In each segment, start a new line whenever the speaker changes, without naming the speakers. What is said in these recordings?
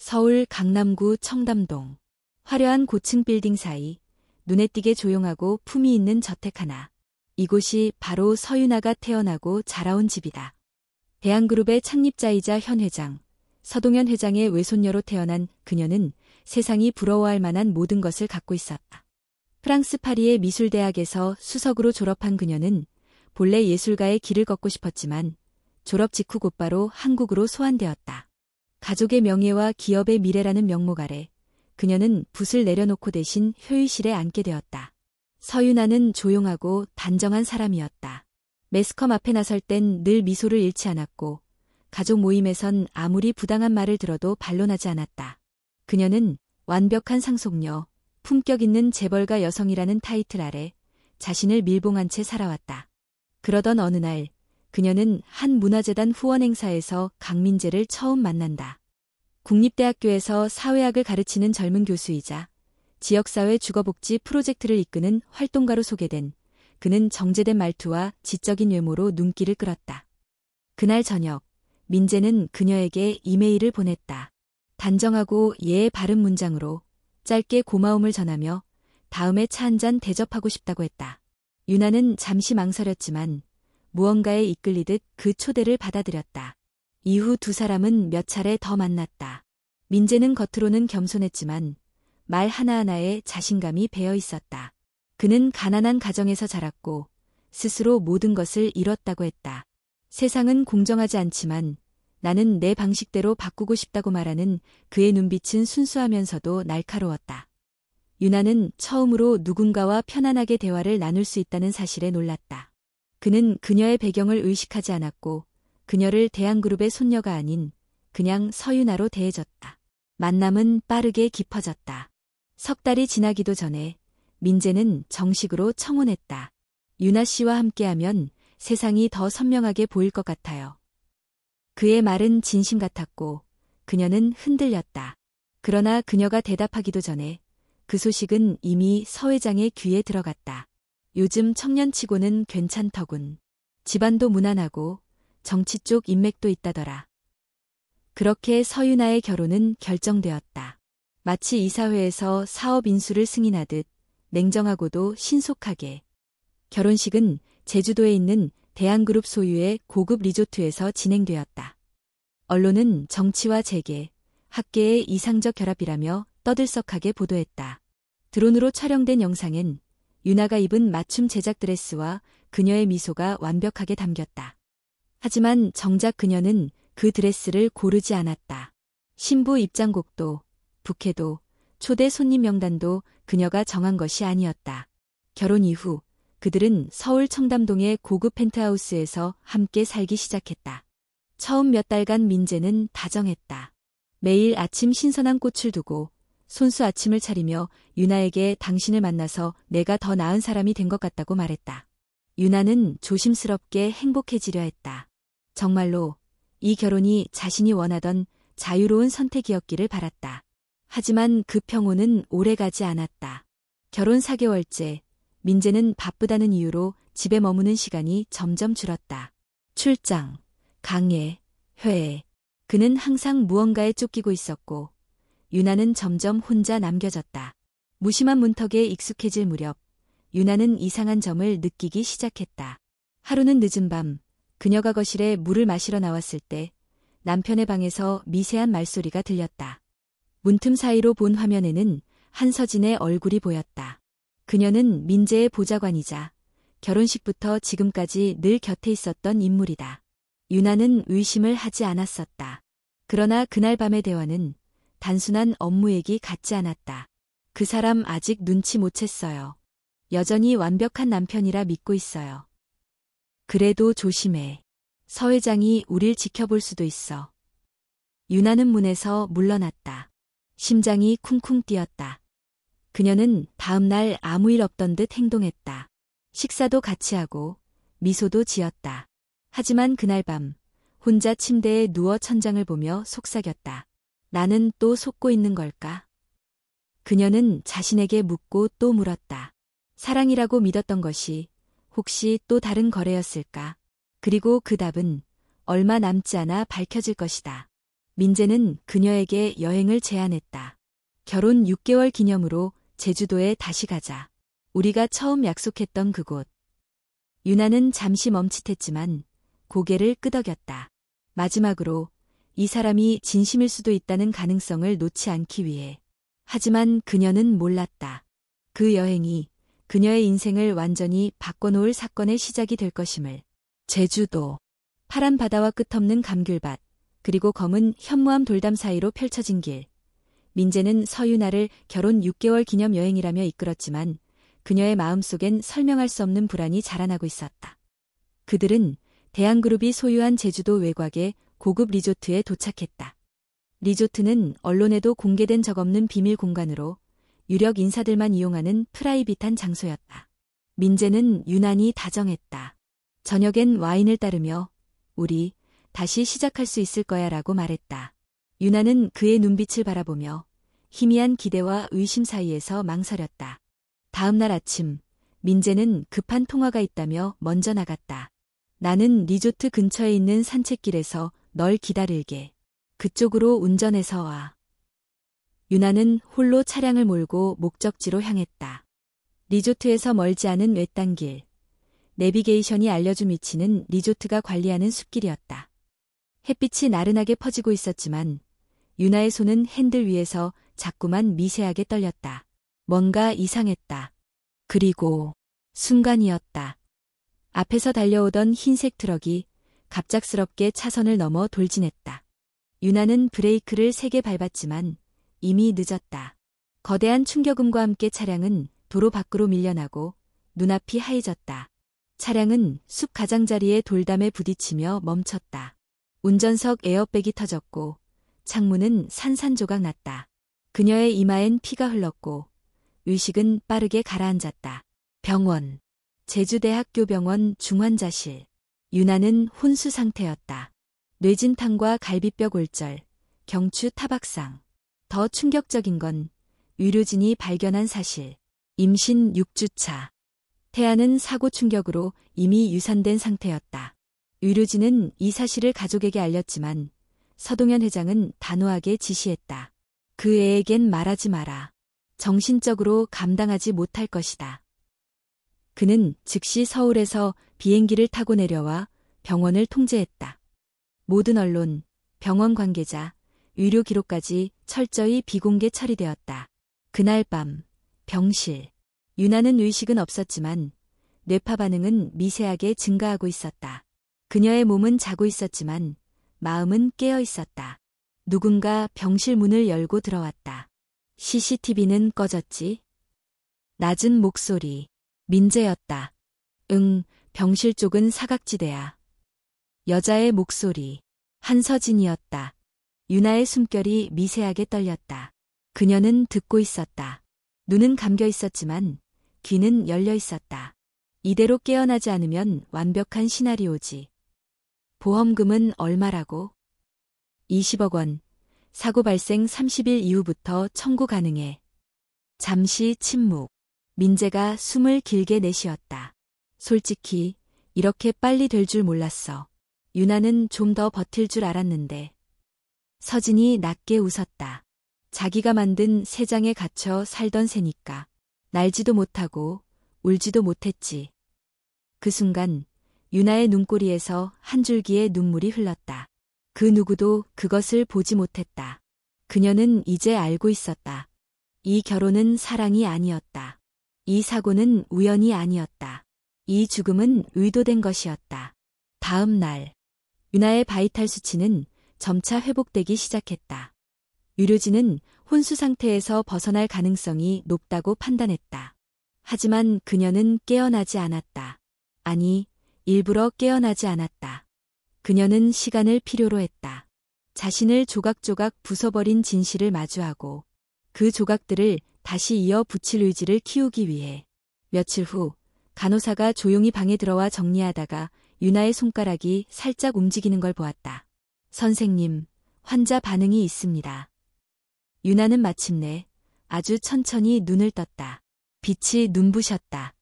서울 강남구 청담동. 화려한 고층 빌딩 사이 눈에 띄게 조용하고 품위 있는 저택 하나. 이곳이 바로 서윤아가 태어나고 자라온 집이다. 대한그룹의 창립자이자 현 회장, 서동현 회장의 외손녀로 태어난 그녀는 세상이 부러워할 만한 모든 것을 갖고 있었다. 프랑스 파리의 미술대학에서 수석으로 졸업한 그녀는 본래 예술가의 길을 걷고 싶었지만 졸업 직후 곧바로 한국으로 소환되었다. 가족의 명예와 기업의 미래라는 명목 아래 그녀는 붓을 내려놓고 대신 효의실에 앉게 되었다. 서윤아는 조용하고 단정한 사람이었다. 매스컴 앞에 나설 땐 늘 미소를 잃지 않았고 가족 모임에선 아무리 부당한 말을 들어도 반론하지 않았다. 그녀는 완벽한 상속녀, 품격 있는 재벌가 여성이라는 타이틀 아래 자신을 밀봉한 채 살아왔다. 그러던 어느 날 그녀는 한 문화재단 후원 행사에서 강민재를 처음 만난다. 국립대학교에서 사회학을 가르치는 젊은 교수이자 지역사회 주거복지 프로젝트를 이끄는 활동가로 소개된 그는 정제된 말투와 지적인 외모로 눈길을 끌었다. 그날 저녁, 민재는 그녀에게 이메일을 보냈다. 단정하고 예의 바른 문장으로 짧게 고마움을 전하며 다음에 차 한잔 대접하고 싶다고 했다. 유나는 잠시 망설였지만 무언가에 이끌리듯 그 초대를 받아들였다. 이후 두 사람은 몇 차례 더 만났다. 민재는 겉으로는 겸손했지만 말 하나하나에 자신감이 배어 있었다. 그는 가난한 가정에서 자랐고 스스로 모든 것을 잃었다고 했다. 세상은 공정하지 않지만 나는 내 방식대로 바꾸고 싶다고 말하는 그의 눈빛은 순수하면서도 날카로웠다. 유나는 처음으로 누군가와 편안하게 대화를 나눌 수 있다는 사실에 놀랐다. 그는 그녀의 배경을 의식하지 않았고 그녀를 대한그룹의 손녀가 아닌 그냥 서윤아로 대해줬다. 만남은 빠르게 깊어졌다. 석 달이 지나기도 전에 민재는 정식으로 청혼했다. 유나 씨와 함께하면 세상이 더 선명하게 보일 것 같아요. 그의 말은 진심 같았고 그녀는 흔들렸다. 그러나 그녀가 대답하기도 전에 그 소식은 이미 서 회장의 귀에 들어갔다. 요즘 청년치고는 괜찮더군. 집안도 무난하고 정치 쪽 인맥도 있다더라. 그렇게 서윤아의 결혼은 결정되었다. 마치 이사회에서 사업 인수를 승인하듯 냉정하고도 신속하게. 결혼식은 제주도에 있는 대한그룹 소유의 고급 리조트에서 진행되었다. 언론은 정치와 재계, 학계의 이상적 결합이라며 떠들썩하게 보도했다. 드론으로 촬영된 영상엔 유나가 입은 맞춤 제작 드레스와 그녀의 미소가 완벽하게 담겼다. 하지만 정작 그녀는 그 드레스를 고르지 않았다. 신부 입장곡도, 부케도, 초대 손님 명단도 그녀가 정한 것이 아니었다. 결혼 이후 그들은 서울 청담동의 고급 펜트하우스에서 함께 살기 시작했다. 처음 몇 달간 민재는 다정했다. 매일 아침 신선한 꽃을 두고 손수 아침을 차리며 유나에게 당신을 만나서 내가 더 나은 사람이 된 것 같다고 말했다. 유나는 조심스럽게 행복해지려 했다. 정말로 이 결혼이 자신이 원하던 자유로운 선택이었기를 바랐다. 하지만 그 평온은 오래가지 않았다. 결혼 4개월째 민재는 바쁘다는 이유로 집에 머무는 시간이 점점 줄었다. 출장, 강의, 회의. 그는 항상 무언가에 쫓기고 있었고 유나는 점점 혼자 남겨졌다. 무심한 문턱에 익숙해질 무렵 유나는 이상한 점을 느끼기 시작했다. 하루는 늦은 밤 그녀가 거실에 물을 마시러 나왔을 때 남편의 방에서 미세한 말소리가 들렸다. 문틈 사이로 본 화면에는 한서진의 얼굴이 보였다. 그녀는 민재의 보좌관이자 결혼식부터 지금까지 늘 곁에 있었던 인물이다. 유나는 의심을 하지 않았었다. 그러나 그날 밤의 대화는 단순한 업무 얘기 같지 않았다. 그 사람 아직 눈치 못 챘어요. 여전히 완벽한 남편이라 믿고 있어요. 그래도 조심해. 서 회장이 우릴 지켜볼 수도 있어. 유나는 문에서 물러났다. 심장이 쿵쿵 뛰었다. 그녀는 다음 날 아무 일 없던 듯 행동했다. 식사도 같이 하고 미소도 지었다. 하지만 그날 밤 혼자 침대에 누워 천장을 보며 속삭였다. 나는 또 속고 있는 걸까? 그녀는 자신에게 묻고 또 물었다. 사랑이라고 믿었던 것이 혹시 또 다른 거래였을까? 그리고 그 답은 얼마 남지 않아 밝혀질 것이다. 민재는 그녀에게 여행을 제안했다. 결혼 6개월 기념으로 제주도에 다시 가자. 우리가 처음 약속했던 그곳. 유나는 잠시 멈칫했지만 고개를 끄덕였다. 마지막으로 이 사람이 진심일 수도 있다는 가능성을 놓지 않기 위해. 하지만 그녀는 몰랐다. 그 여행이 그녀의 인생을 완전히 바꿔놓을 사건의 시작이 될 것임을. 제주도. 파란 바다와 끝없는 감귤밭, 그리고 검은 현무암 돌담 사이로 펼쳐진 길. 민재는 서유나를 결혼 6개월 기념 여행이라며 이끌었지만 그녀의 마음속엔 설명할 수 없는 불안이 자라나고 있었다. 그들은 대한그룹이 소유한 제주도 외곽의 고급 리조트에 도착했다. 리조트는 언론에도 공개된 적 없는 비밀 공간으로 유력 인사들만 이용하는 프라이빗한 장소였다. 민재는 유난히 다정했다. 저녁엔 와인을 따르며 우리 다시 시작할 수 있을 거야 라고 말했다. 유나는 그의 눈빛을 바라보며 희미한 기대와 의심 사이에서 망설였다. 다음 날 아침, 민재는 급한 통화가 있다며 먼저 나갔다. 나는 리조트 근처에 있는 산책길에서 널 기다릴게. 그쪽으로 운전해서 와. 유나는 홀로 차량을 몰고 목적지로 향했다. 리조트에서 멀지 않은 외딴 길. 내비게이션이 알려준 위치는 리조트가 관리하는 숲길이었다. 햇빛이 나른하게 퍼지고 있었지만 유나의 손은 핸들 위에서 자꾸만 미세하게 떨렸다. 뭔가 이상했다. 그리고 순간이었다. 앞에서 달려오던 흰색 트럭이 갑작스럽게 차선을 넘어 돌진했다. 유나는 브레이크를 세게 밟았지만 이미 늦었다. 거대한 충격음과 함께 차량은 도로 밖으로 밀려나고 눈앞이 하얘졌다. 차량은 숲 가장자리의 돌담에 부딪히며 멈췄다. 운전석 에어백이 터졌고 창문은 산산조각 났다. 그녀의 이마엔 피가 흘렀고 의식은 빠르게 가라앉았다. 병원. 제주대학교 병원 중환자실. 유나는 혼수 상태였다. 뇌진탕과 갈비뼈 골절, 경추 타박상. 더 충격적인 건 의료진이 발견한 사실. 임신 6주차. 태아는 사고 충격으로 이미 유산된 상태였다. 의료진은 이 사실을 가족에게 알렸지만 서동현 회장은 단호하게 지시했다. 그 애에겐 말하지 마라. 정신적으로 감당하지 못할 것이다. 그는 즉시 서울에서 비행기를 타고 내려와 병원을 통제했다. 모든 언론, 병원 관계자, 의료 기록까지 철저히 비공개 처리되었다. 그날 밤, 병실. 유나는 의식은 없었지만 뇌파 반응은 미세하게 증가하고 있었다. 그녀의 몸은 자고 있었지만 마음은 깨어 있었다. 누군가 병실 문을 열고 들어왔다. CCTV는 꺼졌지? 낮은 목소리. 민재였다. 응, 병실 쪽은 사각지대야. 여자의 목소리. 한서진이었다. 유나의 숨결이 미세하게 떨렸다. 그녀는 듣고 있었다. 눈은 감겨 있었지만 귀는 열려 있었다. 이대로 깨어나지 않으면 완벽한 시나리오지. 보험금은 얼마라고? 20억 원. 사고 발생 30일 이후부터 청구 가능해. 잠시 침묵. 민재가 숨을 길게 내쉬었다. 솔직히 이렇게 빨리 될 줄 몰랐어. 유나는 좀 더 버틸 줄 알았는데. 서진이 낮게 웃었다. 자기가 만든 새장에 갇혀 살던 새니까. 날지도 못하고 울지도 못했지. 그 순간 유나의 눈꼬리에서 한 줄기의 눈물이 흘렀다. 그 누구도 그것을 보지 못했다. 그녀는 이제 알고 있었다. 이 결혼은 사랑이 아니었다. 이 사고는 우연이 아니었다. 이 죽음은 의도된 것이었다. 다음 날, 유나의 바이탈 수치는 점차 회복되기 시작했다. 의료진은 혼수 상태에서 벗어날 가능성이 높다고 판단했다. 하지만 그녀는 깨어나지 않았다. 아니, 일부러 깨어나지 않았다. 그녀는 시간을 필요로 했다. 자신을 조각조각 부숴버린 진실을 마주하고 그 조각들을 다시 이어 붙일 의지를 키우기 위해. 며칠 후 간호사가 조용히 방에 들어와 정리하다가 유나의 손가락이 살짝 움직이는 걸 보았다. 선생님, 환자 반응이 있습니다. 유나는 마침내 아주 천천히 눈을 떴다. 빛이 눈부셨다.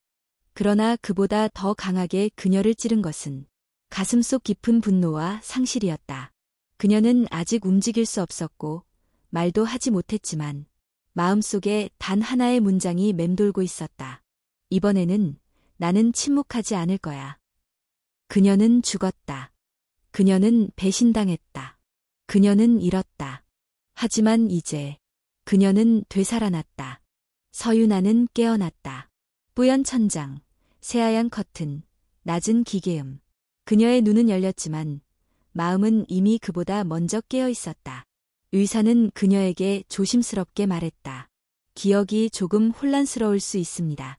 그러나 그보다 더 강하게 그녀를 찌른 것은 가슴속 깊은 분노와 상실이었다. 그녀는 아직 움직일 수 없었고 말도 하지 못했지만 마음속에 단 하나의 문장이 맴돌고 있었다. 이번에는 나는 침묵하지 않을 거야. 그녀는 죽었다. 그녀는 배신당했다. 그녀는 잃었다. 하지만 이제 그녀는 되살아났다. 서유나는 깨어났다. 뿌연 천장, 새하얀 커튼, 낮은 기계음. 그녀의 눈은 열렸지만 마음은 이미 그보다 먼저 깨어 있었다. 의사는 그녀에게 조심스럽게 말했다. 기억이 조금 혼란스러울 수 있습니다.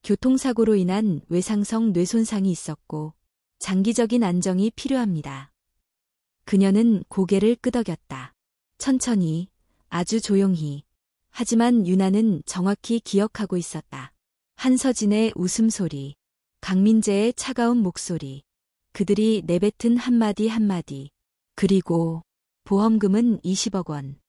교통사고로 인한 외상성 뇌손상이 있었고 장기적인 안정이 필요합니다. 그녀는 고개를 끄덕였다. 천천히, 아주 조용히. 하지만 유나는 정확히 기억하고 있었다. 한서진의 웃음소리, 강민재의 차가운 목소리, 그들이 내뱉은 한마디 한마디, 그리고 보험금은 20억 원.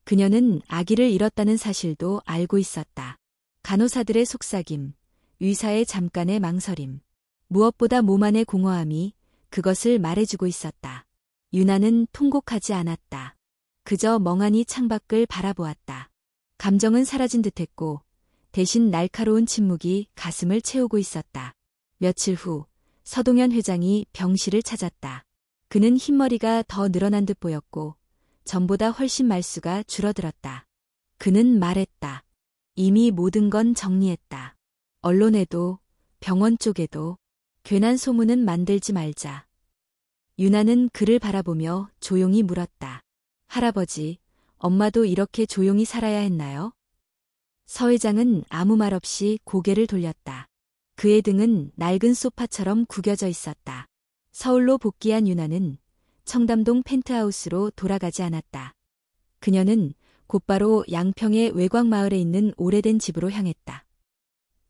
그녀는 아기를 잃었다는 사실도 알고 있었다. 간호사들의 속삭임, 의사의 잠깐의 망설임, 무엇보다 몸 안의 공허함이 그것을 말해주고 있었다. 유나는 통곡하지 않았다. 그저 멍하니 창밖을 바라보았다. 감정은 사라진 듯했고 대신 날카로운 침묵이 가슴을 채우고 있었다. 며칠 후 서동현 회장이 병실을 찾았다. 그는 흰머리가 더 늘어난 듯 보였고 전보다 훨씬 말수가 줄어들었다. 그는 말했다. 이미 모든 건 정리했다. 언론에도 병원 쪽에도 괜한 소문은 만들지 말자. 유나는 그를 바라보며 조용히 물었다. 할아버지, 엄마도 이렇게 조용히 살아야 했나요? 서 회장은 아무 말 없이 고개를 돌렸다. 그의 등은 낡은 소파처럼 구겨져 있었다. 서울로 복귀한 유나는 청담동 펜트하우스로 돌아가지 않았다. 그녀는 곧바로 양평의 외곽마을에 있는 오래된 집으로 향했다.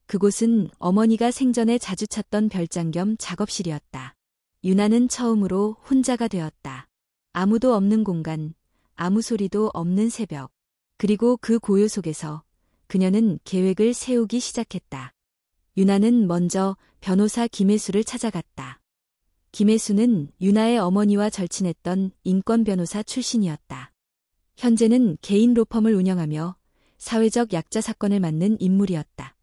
그곳은 어머니가 생전에 자주 찾던 별장 겸 작업실이었다. 유나는 처음으로 혼자가 되었다. 아무도 없는 공간, 아무 소리도 없는 새벽. 그리고 그 고요 속에서 그녀는 계획을 세우기 시작했다. 유나는 먼저 변호사 김혜수를 찾아갔다. 김혜수는 유나의 어머니와 절친했던 인권 변호사 출신이었다. 현재는 개인 로펌을 운영하며 사회적 약자 사건을 맡는 인물이었다.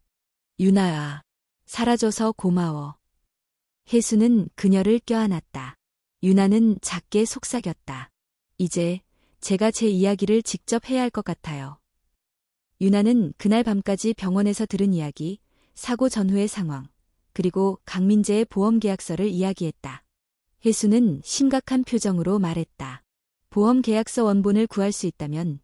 유나야, 사라져서 고마워. 혜수는 그녀를 껴안았다. 유나는 작게 속삭였다. 이제 제가 제 이야기를 직접 해야 할 것 같아요. 유나는 그날 밤까지 병원에서 들은 이야기, 사고 전후의 상황, 그리고 강민재의 보험 계약서를 이야기했다. 혜수는 심각한 표정으로 말했다. 보험 계약서 원본을 구할 수 있다면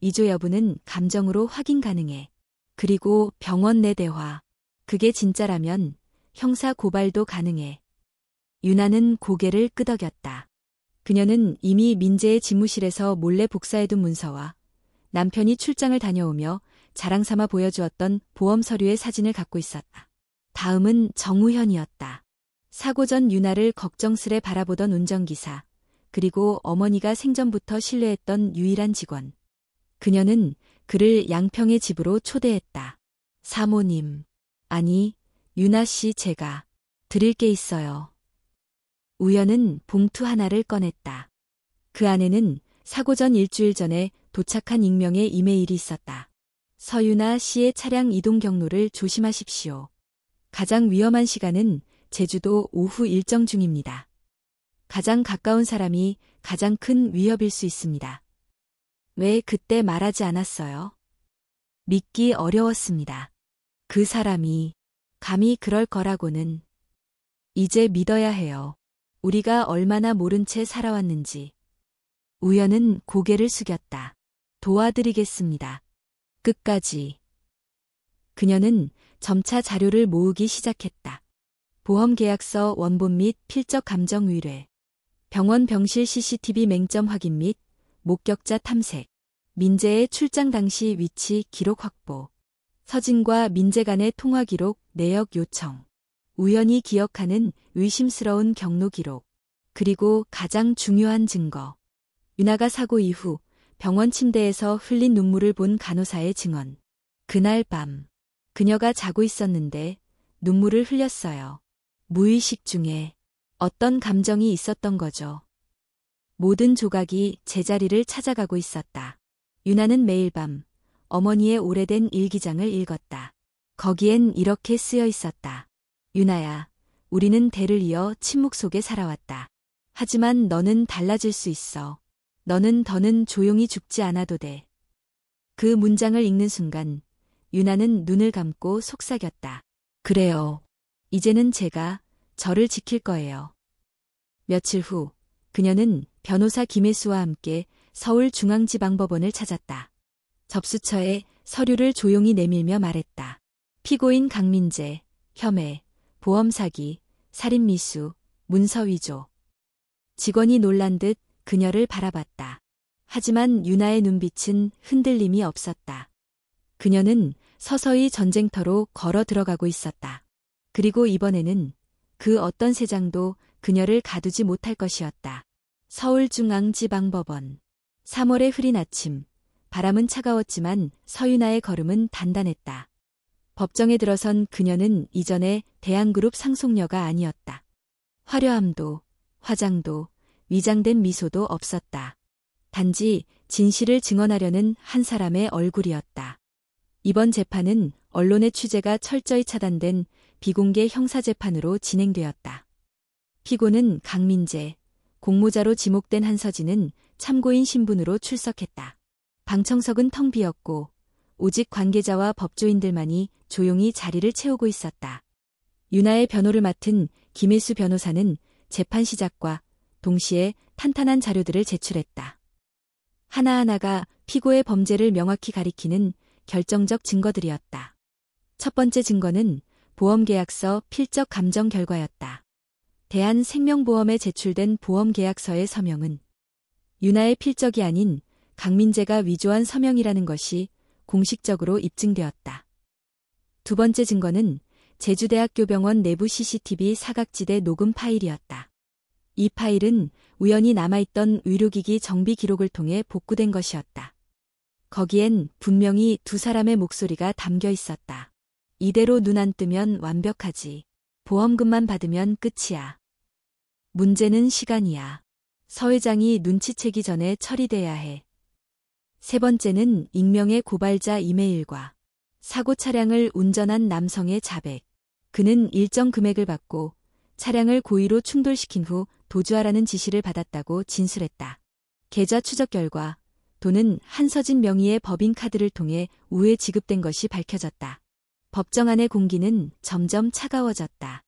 이조 여부는 감정으로 확인 가능해. 그리고 병원 내 대화. 그게 진짜라면 형사 고발도 가능해. 유나는 고개를 끄덕였다. 그녀는 이미 민재의 집무실에서 몰래 복사해둔 문서와 남편이 출장을 다녀오며 자랑삼아 보여주었던 보험 서류의 사진을 갖고 있었다. 다음은 정우현이었다. 사고 전 유나를 걱정스레 바라보던 운전기사, 그리고 어머니가 생전부터 신뢰했던 유일한 직원. 그녀는 그를 양평의 집으로 초대했다. 사모님, 아니, 유나 씨 제가 드릴 게 있어요. 우연은 봉투 하나를 꺼냈다. 그 안에는 사고 전 일주일 전에 도착한 익명의 이메일이 있었다. 서유나 씨의 차량 이동 경로를 조심하십시오. 가장 위험한 시간은 제주도 오후 일정 중입니다. 가장 가까운 사람이 가장 큰 위협일 수 있습니다. 왜 그때 말하지 않았어요? 믿기 어려웠습니다. 그 사람이 감히 그럴 거라고는. 이제 믿어야 해요. 우리가 얼마나 모른 채 살아왔는지. 우연은 고개를 숙였다. 도와드리겠습니다. 끝까지. 그녀는 점차 자료를 모으기 시작했다. 보험계약서 원본 및 필적 감정 의뢰, 병원 병실 CCTV 맹점 확인 및 목격자 탐색, 민재의 출장 당시 위치 기록 확보, 서진과 민재 간의 통화 기록 내역 요청, 우연히 기억하는 의심스러운 경로 기록, 그리고 가장 중요한 증거. 유나가 사고 이후 병원 침대에서 흘린 눈물을 본 간호사의 증언. 그날 밤, 그녀가 자고 있었는데 눈물을 흘렸어요. 무의식 중에 어떤 감정이 있었던 거죠. 모든 조각이 제자리를 찾아가고 있었다. 유나는 매일 밤 어머니의 오래된 일기장을 읽었다. 거기엔 이렇게 쓰여 있었다. 유나야, 우리는 대를 이어 침묵 속에 살아왔다. 하지만 너는 달라질 수 있어. 너는 더는 조용히 죽지 않아도 돼. 그 문장을 읽는 순간 유나는 눈을 감고 속삭였다. 그래요. 이제는 제가 저를 지킬 거예요. 며칠 후 그녀는 변호사 김혜수와 함께 서울중앙지방법원을 찾았다. 접수처에 서류를 조용히 내밀며 말했다. 피고인 강민재, 혐의, 보험사기, 살인미수, 문서위조. 직원이 놀란 듯 그녀를 바라봤다. 하지만 유나의 눈빛은 흔들림이 없었다. 그녀는 서서히 전쟁터로 걸어 들어가고 있었다. 그리고 이번에는 그 어떤 세장도 그녀를 가두지 못할 것이었다. 서울중앙지방법원. 3월의 흐린 아침. 바람은 차가웠지만 서유나의 걸음은 단단했다. 법정에 들어선 그녀는 이전의 대한그룹 상속녀가 아니었다. 화려함도, 화장도, 위장된 미소도 없었다. 단지 진실을 증언하려는 한 사람의 얼굴이었다. 이번 재판은 언론의 취재가 철저히 차단된 비공개 형사재판으로 진행되었다. 피고는 강민재, 공모자로 지목된 한서진은 참고인 신분으로 출석했다. 방청석은 텅 비었고 오직 관계자와 법조인들만이 조용히 자리를 채우고 있었다. 유나의 변호를 맡은 김혜수 변호사는 재판 시작과 동시에 탄탄한 자료들을 제출했다. 하나하나가 피고의 범죄를 명확히 가리키는 결정적 증거들이었다. 첫 번째 증거는 보험계약서 필적 감정 결과였다. 대한생명보험에 제출된 보험계약서의 서명은 유나의 필적이 아닌 강민재가 위조한 서명이라는 것이 공식적으로 입증되었다. 두 번째 증거는 제주대학교병원 내부 CCTV 사각지대 녹음 파일이었다. 이 파일은 우연히 남아있던 의료기기 정비 기록을 통해 복구된 것이었다. 거기엔 분명히 두 사람의 목소리가 담겨 있었다. 이대로 눈 안 뜨면 완벽하지. 보험금만 받으면 끝이야. 문제는 시간이야. 서 회장이 눈치채기 전에 처리돼야 해. 세 번째는 익명의 고발자 이메일과 사고 차량을 운전한 남성의 자백. 그는 일정 금액을 받고 차량을 고의로 충돌시킨 후 도주하라는 지시를 받았다고 진술했다. 계좌 추적 결과 돈은 한서진 명의의 법인카드를 통해 우회 지급된 것이 밝혀졌다. 법정 안의 공기는 점점 차가워졌다.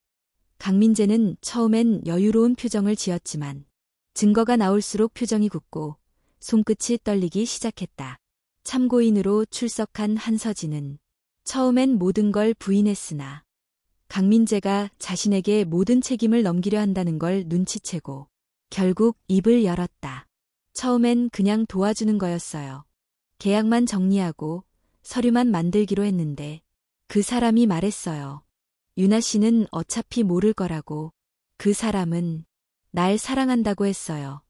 강민재는 처음엔 여유로운 표정을 지었지만 증거가 나올수록 표정이 굳고 손끝이 떨리기 시작했다. 참고인으로 출석한 한서진은 처음엔 모든 걸 부인했으나 강민재가 자신에게 모든 책임을 넘기려 한다는 걸 눈치채고 결국 입을 열었다. 처음엔 그냥 도와주는 거였어요. 계약만 정리하고 서류만 만들기로 했는데 그 사람이 말했어요. 유나 씨는 어차피 모를 거라고. 그 사람은 날 사랑한다고 했어요.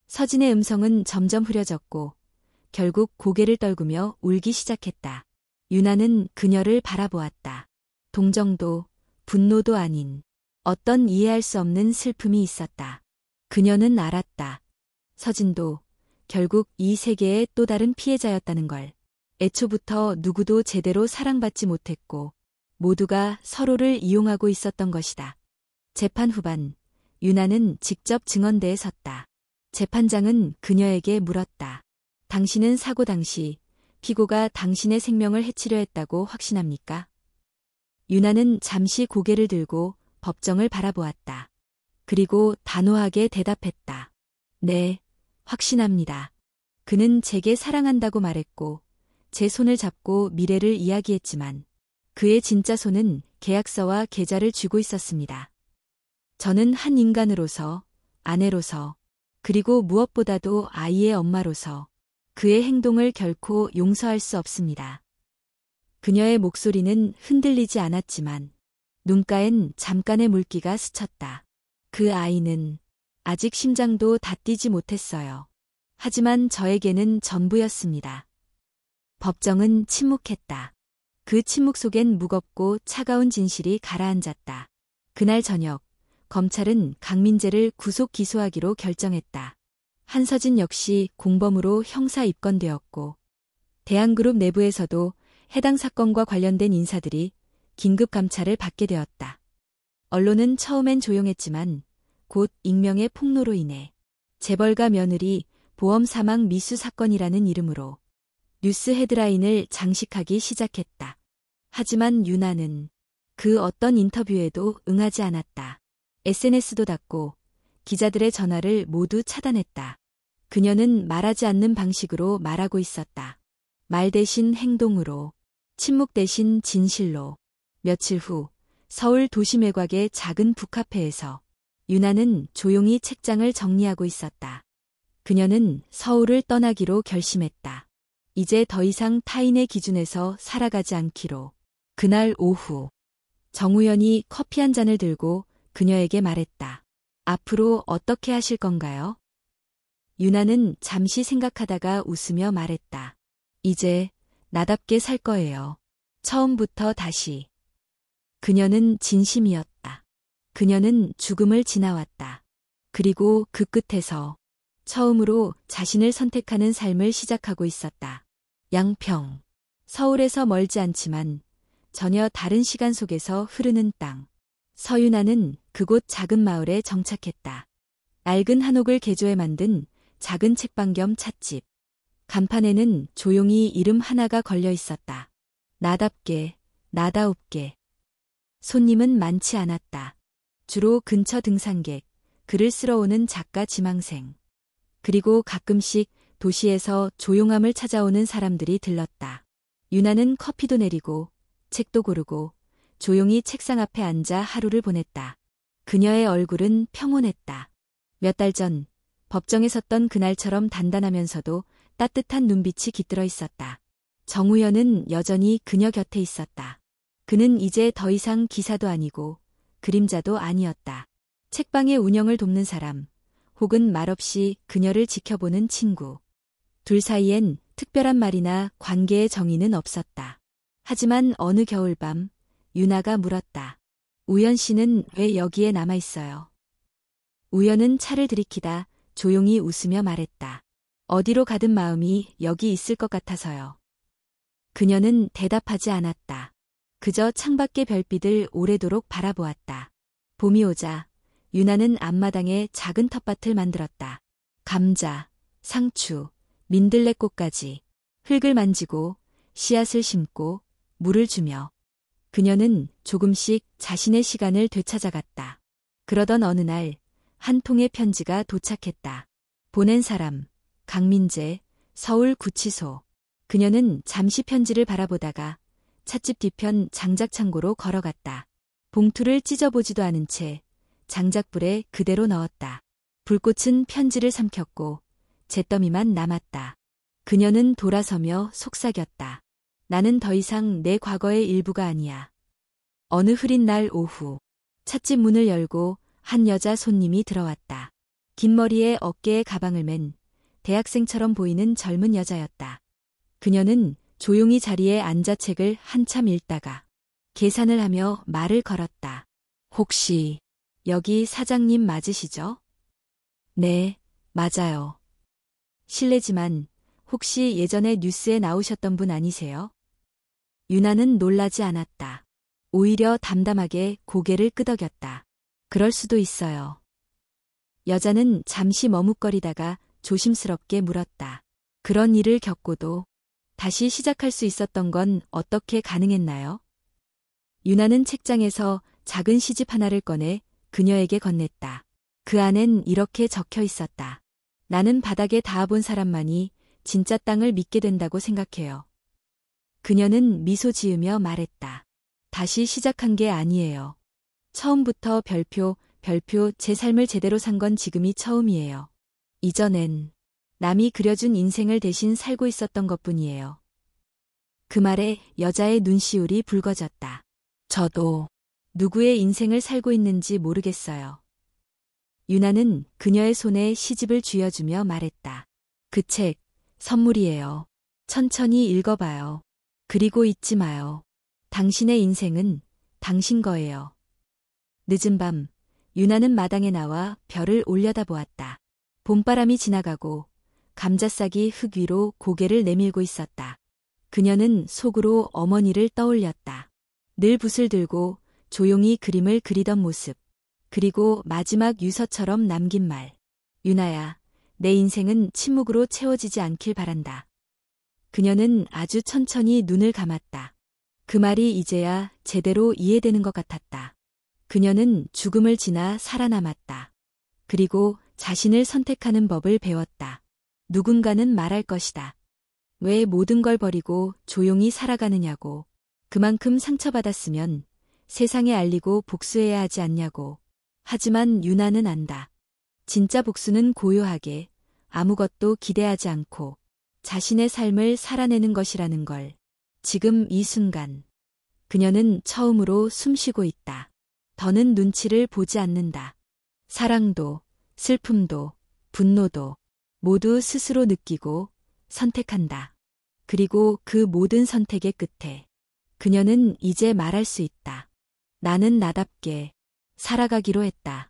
서진의 음성은 점점 흐려졌고 결국 고개를 떨구며 울기 시작했다. 유나는 그녀를 바라보았다. 동정도 분노도 아닌 어떤 이해할 수 없는 슬픔이 있었다. 그녀는 알았다. 서진도 결국 이 세계의 또 다른 피해자였다는 걸. 애초부터 누구도 제대로 사랑받지 못했고 모두가 서로를 이용하고 있었던 것이다. 재판 후반, 유나는 직접 증언대에 섰다. 재판장은 그녀에게 물었다. 당신은 사고 당시 피고가 당신의 생명을 해치려 했다고 확신합니까? 유나는 잠시 고개를 들고 법정을 바라보았다. 그리고 단호하게 대답했다. 네, 확신합니다. 그는 제게 사랑한다고 말했고 제 손을 잡고 미래를 이야기했지만 그의 진짜 손은 계약서와 계좌를 쥐고 있었습니다. 저는 한 인간으로서, 아내로서, 그리고 무엇보다도 아이의 엄마로서 그의 행동을 결코 용서할 수 없습니다. 그녀의 목소리는 흔들리지 않았지만 눈가엔 잠깐의 물기가 스쳤다. 그 아이는 아직 심장도 다 뛰지 못했어요. 하지만 저에게는 전부였습니다. 법정은 침묵했다. 그 침묵 속엔 무겁고 차가운 진실이 가라앉았다. 그날 저녁, 검찰은 강민재를 구속 기소하기로 결정했다. 한서진 역시 공범으로 형사 입건되었고 대한그룹 내부에서도 해당 사건과 관련된 인사들이 긴급 감찰을 받게 되었다. 언론은 처음엔 조용했지만 곧 익명의 폭로로 인해 재벌가 며느리 보험 사망 미수 사건이라는 이름으로 뉴스 헤드라인을 장식하기 시작했다. 하지만 윤아는 그 어떤 인터뷰에도 응하지 않았다. SNS도 닫고 기자들의 전화를 모두 차단했다. 그녀는 말하지 않는 방식으로 말하고 있었다. 말 대신 행동으로, 침묵 대신 진실로. 며칠 후 서울 도심외곽의 작은 북카페에서 윤아는 조용히 책장을 정리하고 있었다. 그녀는 서울을 떠나기로 결심했다. 이제 더 이상 타인의 기준에서 살아가지 않기로. 그날 오후 정우현이 커피 한 잔을 들고 그녀에게 말했다. 앞으로 어떻게 하실 건가요? 윤아는 잠시 생각하다가 웃으며 말했다. 이제 나답게 살 거예요. 처음부터 다시. 그녀는 진심이었다. 그녀는 죽음을 지나왔다. 그리고 그 끝에서 처음으로 자신을 선택하는 삶을 시작하고 있었다. 양평. 서울에서 멀지 않지만 전혀 다른 시간 속에서 흐르는 땅. 서윤아는 그곳 작은 마을에 정착했다. 낡은 한옥을 개조해 만든 작은 책방 겸 찻집. 간판에는 조용히 이름 하나가 걸려 있었다. 나답게, 나다웁게. 손님은 많지 않았다. 주로 근처 등산객, 글을 쓰러 오는 작가 지망생. 그리고 가끔씩 도시에서 조용함을 찾아오는 사람들이 들렀다. 윤아는 커피도 내리고 책도 고르고 조용히 책상 앞에 앉아 하루를 보냈다. 그녀의 얼굴은 평온했다. 몇 달 전 법정에 섰던 그날처럼 단단하면서도 따뜻한 눈빛이 깃들어 있었다. 정우현은 여전히 그녀 곁에 있었다. 그는 이제 더 이상 기사도 아니고 그림자도 아니었다. 책방의 운영을 돕는 사람, 혹은 말없이 그녀를 지켜보는 친구. 둘 사이엔 특별한 말이나 관계의 정의는 없었다. 하지만 어느 겨울밤 윤아가 물었다. 우연 씨는 왜 여기에 남아 있어요? 우연은 차를 들이키다 조용히 웃으며 말했다. 어디로 가든 마음이 여기 있을 것 같아서요. 그녀는 대답하지 않았다. 그저 창밖의 별빛을 오래도록 바라보았다. 봄이 오자 윤아는 앞마당에 작은 텃밭을 만들었다. 감자, 상추, 민들레꽃까지 흙을 만지고 씨앗을 심고 물을 주며 그녀는 조금씩 자신의 시간을 되찾아갔다. 그러던 어느 날 한 통의 편지가 도착했다. 보낸 사람, 강민재, 서울 구치소. 그녀는 잠시 편지를 바라보다가 찻집 뒤편 장작창고로 걸어갔다. 봉투를 찢어보지도 않은 채 장작불에 그대로 넣었다. 불꽃은 편지를 삼켰고 잿더미만 남았다. 그녀는 돌아서며 속삭였다. 나는 더 이상 내 과거의 일부가 아니야. 어느 흐린 날 오후 찻집 문을 열고 한 여자 손님이 들어왔다. 긴 머리에 어깨에 가방을 맨 대학생처럼 보이는 젊은 여자였다. 그녀는 조용히 자리에 앉아 책을 한참 읽다가 계산을 하며 말을 걸었다. 혹시 여기 사장님 맞으시죠? 네, 맞아요. 실례지만 혹시 예전에 뉴스에 나오셨던 분 아니세요? 윤아는 놀라지 않았다. 오히려 담담하게 고개를 끄덕였다. 그럴 수도 있어요. 여자는 잠시 머뭇거리다가 조심스럽게 물었다. 그런 일을 겪고도 다시 시작할 수 있었던 건 어떻게 가능했나요? 윤아는 책장에서 작은 시집 하나를 꺼내 그녀에게 건넸다. 그 안엔 이렇게 적혀 있었다. 나는 바닥에 닿아본 사람만이 진짜 땅을 믿게 된다고 생각해요. 그녀는 미소 지으며 말했다. 다시 시작한 게 아니에요. 처음부터 별표 제 삶을 제대로 산 건 지금이 처음이에요. 이전엔 남이 그려준 인생을 대신 살고 있었던 것뿐이에요. 그 말에 여자의 눈시울이 붉어졌다. 저도 누구의 인생을 살고 있는지 모르겠어요. 윤아는 그녀의 손에 시집을 쥐어주며 말했다. 그 책, 선물이에요. 천천히 읽어봐요. 그리고 잊지 마요. 당신의 인생은 당신 거예요. 늦은 밤, 윤아는 마당에 나와 별을 올려다보았다. 봄바람이 지나가고 감자싹이 흙 위로 고개를 내밀고 있었다. 그녀는 속으로 어머니를 떠올렸다. 늘 붓을 들고 조용히 그림을 그리던 모습. 그리고 마지막 유서처럼 남긴 말. 유나야, 내 인생은 침묵으로 채워지지 않길 바란다. 그녀는 아주 천천히 눈을 감았다. 그 말이 이제야 제대로 이해되는 것 같았다. 그녀는 죽음을 지나 살아남았다. 그리고 자신을 선택하는 법을 배웠다. 누군가는 말할 것이다. 왜 모든 걸 버리고 조용히 살아가느냐고. 그만큼 상처받았으면 세상에 알리고 복수해야 하지 않냐고. 하지만 유나는 안다. 진짜 복수는 고요하게 아무것도 기대하지 않고 자신의 삶을 살아내는 것이라는 걸. 지금 이 순간 그녀는 처음으로 숨쉬고 있다. 더는 눈치를 보지 않는다. 사랑도 슬픔도 분노도 모두 스스로 느끼고 선택한다. 그리고 그 모든 선택의 끝에 그녀는 이제 말할 수 있다. 나는 나답게 살아가기로 했다.